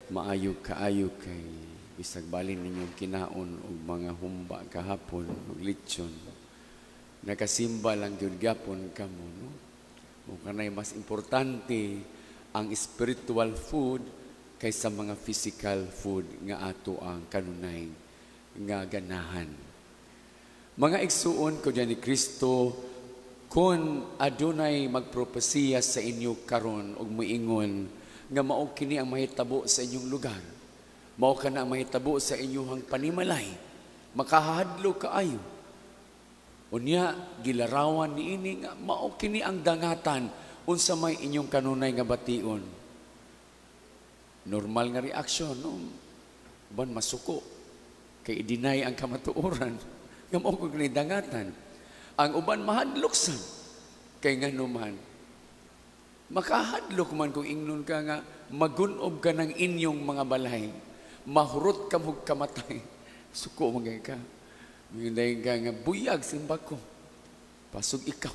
Maayog kaayo kay bisag balin ninyong kinaon og mga humba kahapon og lechon. Nakasimba lang gyud gyapon kamo, no? Mo kanay mas importante ang spiritual food kaysa mga physical food nga ato ang kanunay nga ganahan. Mga igsuon ko diyan ni Kristo, kung adunay magpropesiya sa inyo karon og moingon nga mao kini ang mahitabo sa inyong lugar, mao kana ang mahitabo sa inyong panimalay, makahadlo kaayo. Unya gilarawan niini nga mao kini ang dangatan unsa may inyong kanunay nga bation. Normal nga reaksyon, no? Ban masuko kay i-deny ang kamatuoran nga mao kini dangatan. Ang uban mahadloksan kay nganuman makahadlok man kung ingnon ka nga magunob ka ng inyong mga balay, mahurot ka mong kamatay, suko magay ka, ngayon ka nga buyag simba ko, pasog ikaw.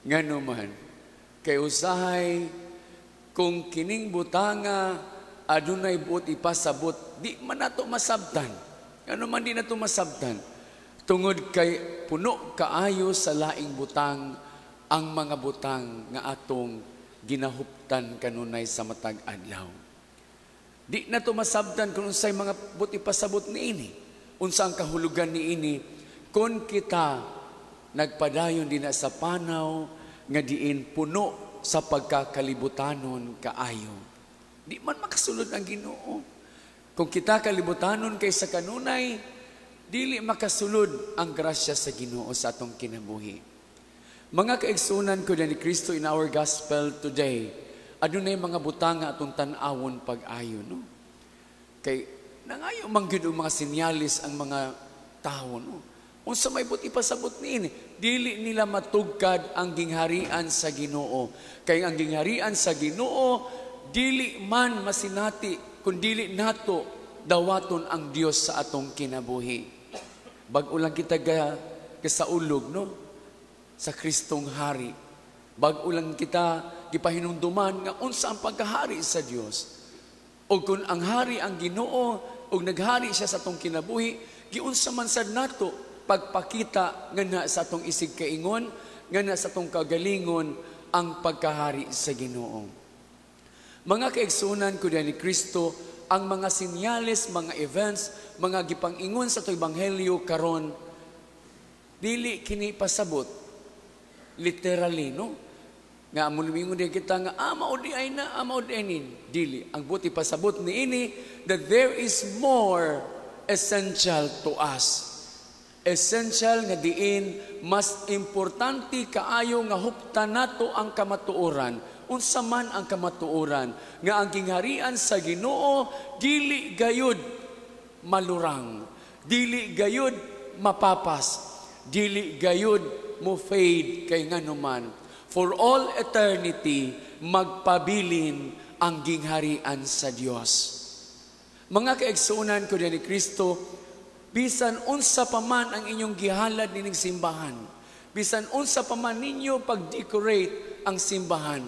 Nga naman, kay usahay, kung kining butanga, adunay buot ipasabot, di man nato masabtan. Ano man di nato masabtan. Tungod kay puno kaayo sa laing butang, ang mga butang nga atong ginahuptan kanunay sa matag adlaw. Di na to masabtan kung unsay mga buti pasabot niini. Unsa ang kahulugan niini kung kita nagpadayon din sa panaw nga diin puno sa pagkakalibutanon kaayo. Di man makasulod ang Ginoo. Kung kita kalibutanon kay sa kanunay, dili makasulod ang grasya sa Ginoo sa atong kinabuhi. Mga kaigsunan ko ni Kristo in our gospel today, adunay mga butang nga atong tan-awon pag-ayo, no? Kay nangayo man gyud mga sinyalis ang mga tawo, no? Unsa may buti pasabot niini, dili nila matugkad ang gingharian sa Ginoo. Kay ang gingharian sa Ginoo dili man masinati kun dili nato dawaton ang Dios sa atong kinabuhi. Bag-o lang kita kasaulog, no? Sa Kristong hari. Bag-o lang kita gipahinumduman nga unsa ang pagkahari sa Dios. O kung ang hari ang Ginoo, o naghari siya sa atong kinabuhi, giunsa man sad nato pagpakita nga na sa atong isig kaingon, nga na sa atong kagalingon ang pagkahari sa Ginoo. Mga kaigsunan ko ni Kristo, ang mga sinyales, mga events, mga gipang-ingon sa atong ebanghelyo karon, dili kini pasabot literally, no? Nga amulingon din kita nga, mao di ay na, mao di ay nin. Dili. Ang buti pasabot ni ini, that there is more essential to us. Essential nga diin, mas importante kaayo nga huptan nato ang kamatuoran. Unsa man ang kamatuoran, nga ang gingharian sa Ginoo, dili gayud malurang, dili gayud mapapas, dili gayud mo fade kay nganuman. For all eternity, magpabilin ang gingharian sa Dios. Mga kaigsunan ko ni Kristo, bisan unsa pa man ang inyong gihalad nining simbahan, bisan unsa pa man ninyo pag-decorate ang simbahan,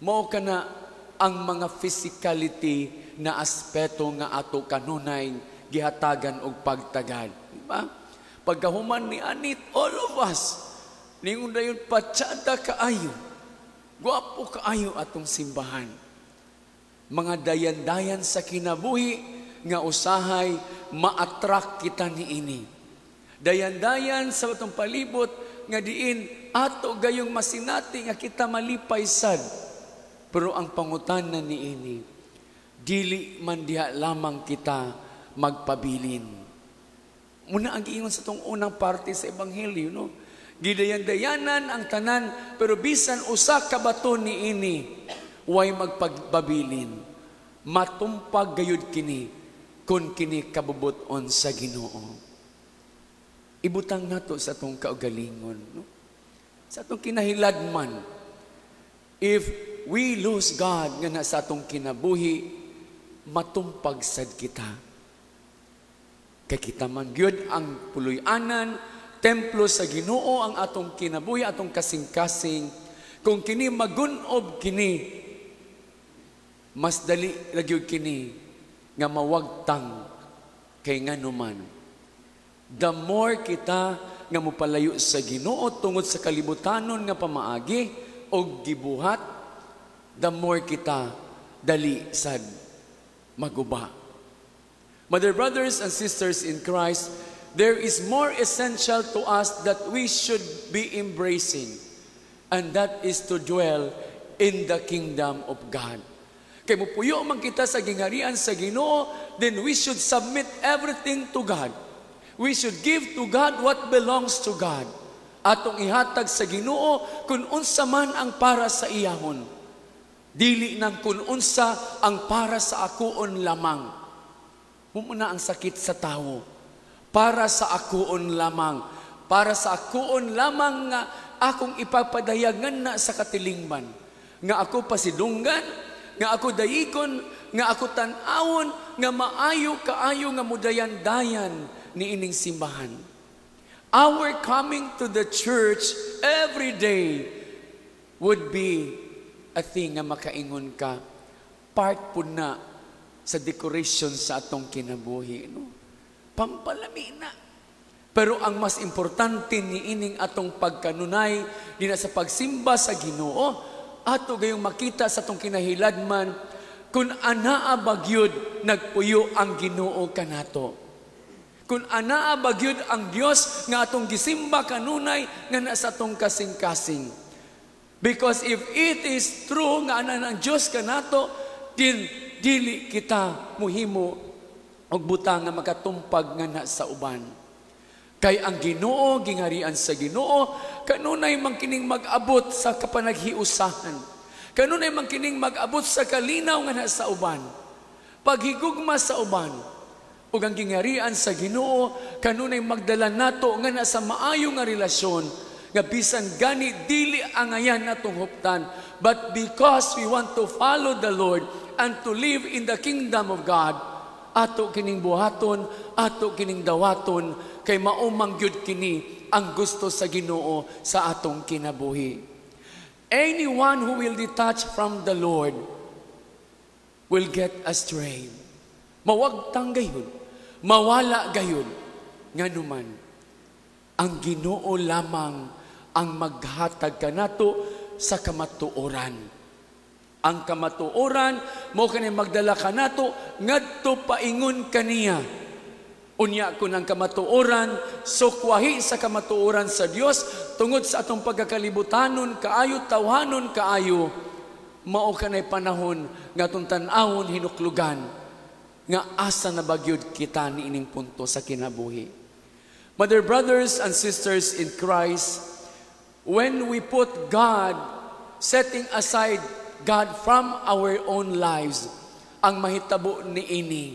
mao kana ang mga physicality na aspeto nga ato kanunay gihatagan og pagtagad. Diba? Pagkahuman ni Anit, all of us, ningon dayon patsada kaayo, guwapo kaayo atong simbahan. Mga dayan-dayan sa kinabuhi, nga usahay, ma-attract kita niini. Dayan-dayan sa atong palibot, nga diin, ato gayong masinati, nga kita malipay sad. Pero ang pangutanan niini, dili man diha lamang kita magpabilin. Muna ang giingon sa itong unang parte sa Ebanghelyo, no? Gidayan-dayanan ang tanan, pero bisan usa ka bato ni ini, way magpagbabilin. Matumpag gayud kini, kun kini kabubuton sa Ginoo. Ibutang nato sa itong kaugalingon, no? Sa itong kinahilagman. If we lose God nga na sa itong kinabuhi, matumpag sad kita. Kay kita man gyud ang puloy-anan, templo sa Ginoo ang atong kinabuhi, atong kasing-kasing. Kung kini magunob kini, mas dali lagi kini nga mawagtang kay nganuman. The more kita nga mopalayo sa Ginoo tungod sa kalibutanon nga pamaagi o gibuhat, the more kita dali sad maguba. Mother, brothers and sisters in Christ, there is more essential to us that we should be embracing, and that is to dwell in the kingdom of God. Kay mupuyo man kita sa gingharian sa Ginoo, then we should submit everything to God. We should give to God what belongs to God. Atong ihatag sa Ginoo kung unsa man ang para sa iyahon. Dili nang kung unsa ang para sa akoon lamang. Mumuna ang sakit sa tao. Para sa akoon lamang. Para sa akoon lamang nga akong ipapadayagan na sa katilingban. Nga ako pasidunggan, nga ako dayigon, nga ako tan-awon, nga maayo kaayo nga mudayan-dayan ni ining simbahan. Our coming to the church every day would be a thing nga makaingon ka. Part po na sa decoration sa atong kinabuhi. No? Pampalami na. Pero ang mas importante ni ining atong pagkanunay dina sa pagsimba sa Ginoo, ato gayong makita sa atong kinahiladman kung anaa bagyod nagpuyo ang Ginoo kanato. Kung anaa bagyod ang Dios nga atong gisimba kanunay nga nasa atong kasing-kasing. Because if it is true nga ana ng Dios kanato, din dili kita muhimo og butang nga makatumpag nga na sa uban. Kay ang Ginoo, gingharian sa Ginoo, kanunay man kining mag-abot sa kapanaghiusahan. Kanunay man kining mag-abot sa kalinaw nga na sa uban. Paghigugma sa uban, ug ang gingharian sa Ginoo, kanunay magdala nato nga na sa maayo nga relasyon, nga bisan gani dili ang ayan natong huptan, but because we want to follow the Lord and to live in the kingdom of God, ato kining buhaton, ato kining dawaton, kay maumang gyud kini ang gusto sa Ginoo sa atong kinabuhi. Anyone who will detach from the Lord will get astray. Mawagtang gayon, mawala gayon. Nganuman, ang Ginoo lamang ang maghatag kanato sa kamatuoran. Ang kamatuoran mo kanay magdala kanato ngadto paingon kaniya. Unya ko ng kamatuoran, sukwahi sa kamatuoran sa Dios tungod sa atong pagkakalibutanon kaayo, tawhanon kaayo, mao kanay panahon nga atong tan-awon hinuklugan nga asa na bagyod kita niining punto sa kinabuhi. Mother, brothers and sisters in Christ, when we put God, setting aside God from our own lives, ang mahitabo ni ini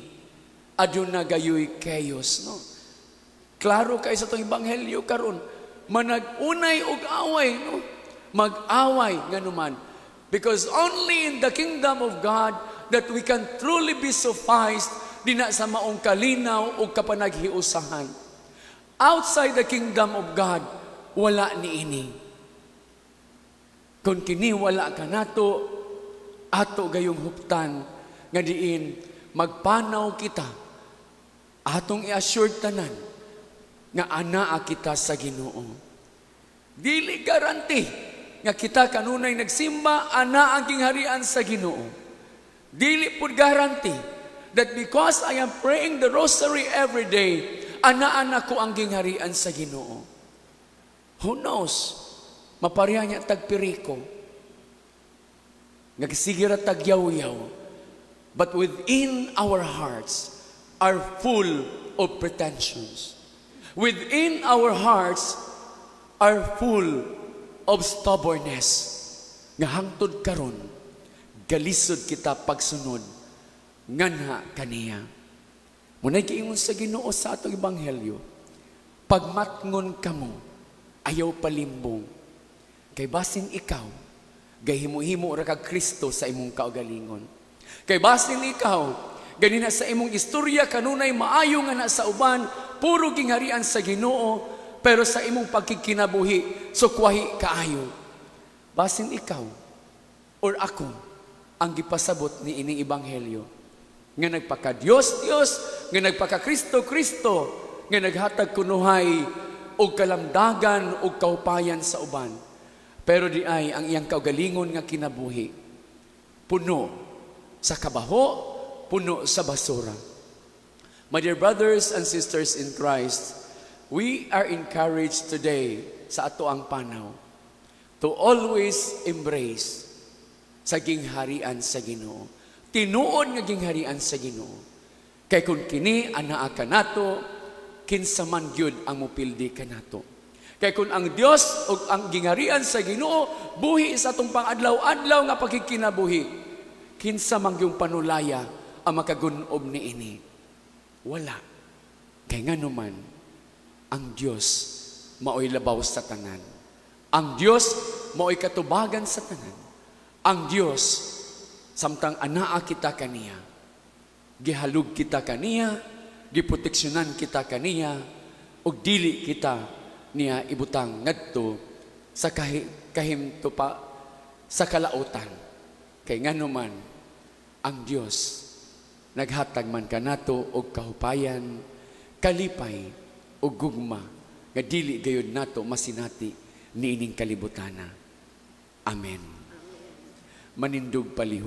aduna gayoy chaos, no? Klaro kay sa itong ebanghelyo karon, manag-unay og away, no? Mag-away nganuman. Because only in the kingdom of God that we can truly be sufficed dina sa maong kalinaw ug kapanaghiusahan. Outside the kingdom of God, wala ni ini. Kung kini wala ka nato, ato gayong huptan nga diin magpanaw kita, atong i-assure tanan nga anaa kita sa Ginoo. Dili garanti nga kita kanunay nagsimba ana ang gingharian sa Ginoo. Dili pud garanti that because I am praying the rosary every day, anaan ako ang gingharian sa Ginoo. Who knows? Mapareha niya tagpiriko. Nagsigira tagyaw-yaw. But within our hearts are full of pretensions. Within our hearts are full of stubbornness. Nga hangtod karon, galisod kita pagsunod, nganha kaniya. Muna'y kiingon sa Ginoo sa atong ebanghelyo, pagmatngon kamo, ayaw palimbong. Kay basin ikaw, gahimo-himo ra kag Kristo sa imong kaugalingon. Kay basin ikaw, ganina sa imong istorya kanunay maayo nga na sa uban, puro gingharian sa Ginoo, pero sa imong pagkikinabuhi, sukwahi kaayo. Basin ikaw, or ako, ang gipasabot ni ining ebanghelyo nga nagpaka Dios nga nagpaka Kristo nga naghatag kunuhay og kalamdagan og kaupayan sa uban. Pero di ay ang iyang kaugalingon nga kinabuhi puno sa kabaho, puno sa basura. My dear brothers and sisters in Christ, we are encouraged today sa ato ang panaw to always embrace sa gingharian sa Ginoo. Tinuod nga gingharian sa Ginoo. Kay kung kini anaa kanato, kinsa man gyud ang mupildi kanato. Kay kung ang Dios ug ang gingharian sa Ginoo buhi sa atong pang-adlaw-adlaw nga pagkikinabuhi, kinsa man gyung panulaya ang makagun-ob niini? Wala. Kay nganuman ang Dios maoy labaw sa tanan. Ang Dios maoy katubagan sa tanan. Ang Dios samtang anaa kita kaniya, gihalug kita kaniya, giproteksyonan kita kaniya, ug dili kita niya ibutang ngadto sa kahimto pa sa kalautan. Kay nganuman ang Dios naghatag man kanato og kahupayan, kalipay ug gugma nga dili gayud nato masinati niining kalibutana. Amen. Manindog palihog.